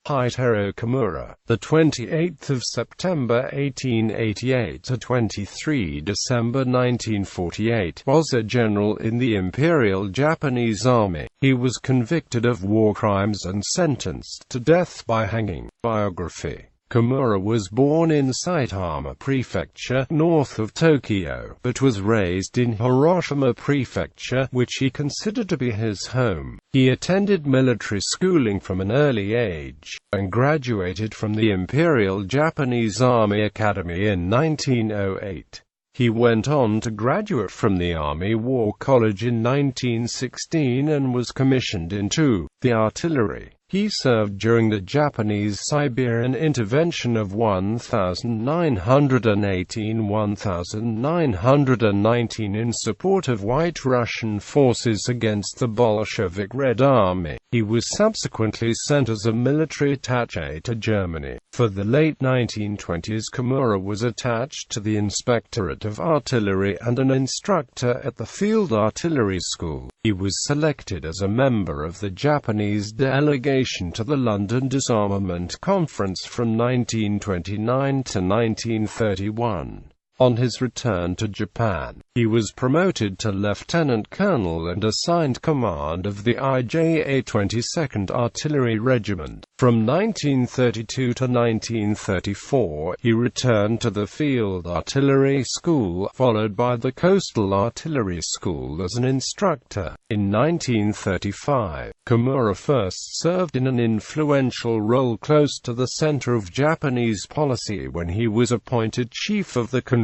Heitarō Kimura, the 28th of September 1888 to 23 December 1948, was a general in the Imperial Japanese Army. He was convicted of war crimes and sentenced to death by hanging. Biography. Kimura was born in Saitama Prefecture, north of Tokyo, but was raised in Hiroshima Prefecture, which he considered to be his home. He attended military schooling from an early age, and graduated from the Imperial Japanese Army Academy in 1908. He went on to graduate from the Army War College in 1916 and was commissioned into the artillery. He served during the Japanese-Siberian intervention of 1918–1919 in support of White Russian forces against the Bolshevik Red Army. He was subsequently sent as a military attaché to Germany. For the late 1920s, Kimura was attached to the Inspectorate of Artillery and an instructor at the Field Artillery School. He was selected as a member of the Japanese delegation to the London Disarmament Conference from 1929 to 1931. On his return to Japan, he was promoted to lieutenant colonel and assigned command of the IJA 22nd Artillery Regiment. From 1932 to 1934, he returned to the Field Artillery School, followed by the Coastal Artillery School as an instructor. In 1935, Kimura first served in an influential role close to the center of Japanese policy when he was appointed chief of the Control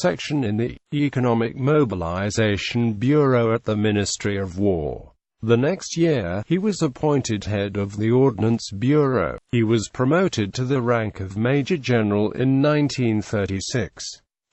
Section in the Economic Mobilization Bureau at the Ministry of War. The next year, he was appointed head of the Ordnance Bureau. He was promoted to the rank of Major General in 1936.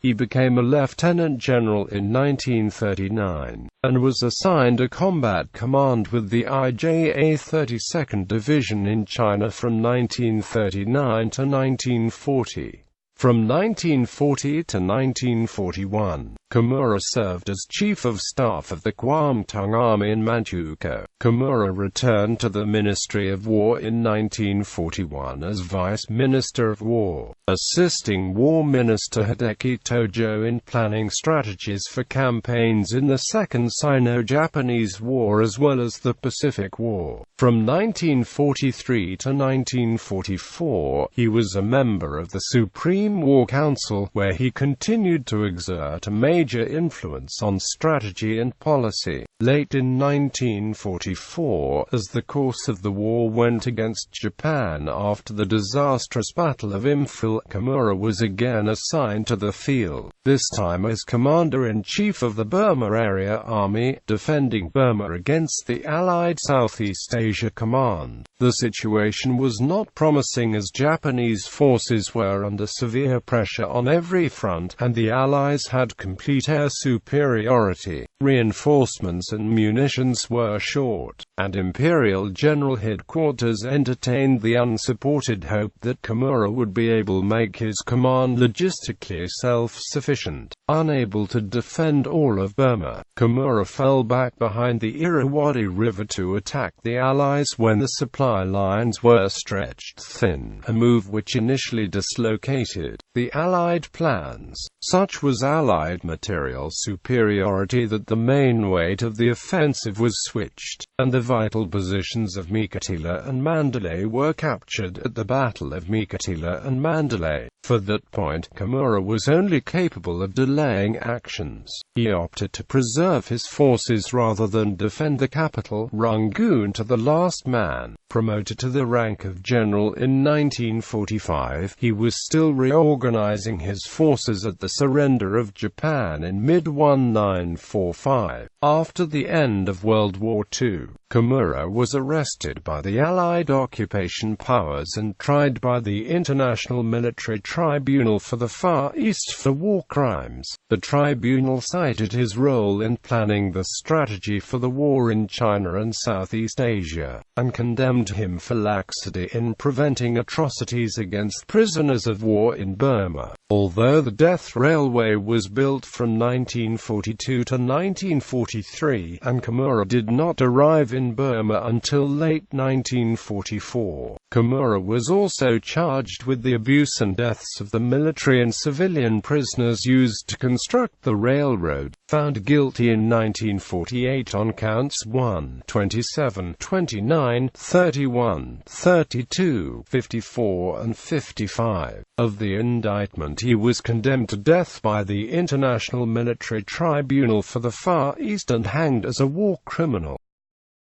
He became a lieutenant general in 1939, and was assigned a combat command with the IJA 32nd Division in China from 1939 to 1940. From 1940 to 1941, Kimura served as Chief of Staff of the Kwantung Army in Manchukuo. Kimura returned to the Ministry of War in 1941 as Vice Minister of War, assisting War Minister Hideki Tojo in planning strategies for campaigns in the Second Sino-Japanese War as well as the Pacific War. From 1943 to 1944, he was a member of the Supreme War Council, where he continued to exert a major influence on strategy and policy. Late in 1944, as the course of the war went against Japan after the disastrous Battle of Imphal, Kimura was again assigned to the field, this time as Commander-in-Chief of the Burma Area Army, defending Burma against the Allied Southeast Asia Command. The situation was not promising as Japanese forces were under severe pressure on every front, and the Allies had complete air superiority. Reinforcements and munitions were short, and Imperial General Headquarters entertained the unsupported hope that Kimura would be able to make his command logistically self-sufficient. Unable to defend all of Burma, Kimura fell back behind the Irrawaddy River to attack the Allies when the supply lines were stretched thin, a move which initially dislocated the Allied plans. Such was Allied material superiority that the main weight of the offensive was switched, and the vital positions of Mikatila and Mandalay were captured at the Battle of Mikatila and Mandalay. For that point, Kimura was only capable of delaying actions. He opted to preserve his forces rather than defend the capital, Rangoon, to the last man. Promoted to the rank of general in 1945, he was still reorganizing his forces at the surrender of Japan in mid-1945. After the end of World War II, Kimura was arrested by the Allied occupation powers and tried by the International Military Tribunal for the Far East for war crimes. The tribunal cited his role in planning the strategy for the war in China and Southeast Asia, and condemned him for laxity in preventing atrocities against prisoners of war in Burma. Although the Death Railway was built from 1942 to 1943, and Kimura did not arrive in in Burma until late 1944. Kimura was also charged with the abuse and deaths of the military and civilian prisoners used to construct the railroad. Found guilty in 1948 on counts 1, 27, 29, 31, 32, 54 and 55 of the indictment, he was condemned to death by the International Military Tribunal for the Far East and hanged as a war criminal.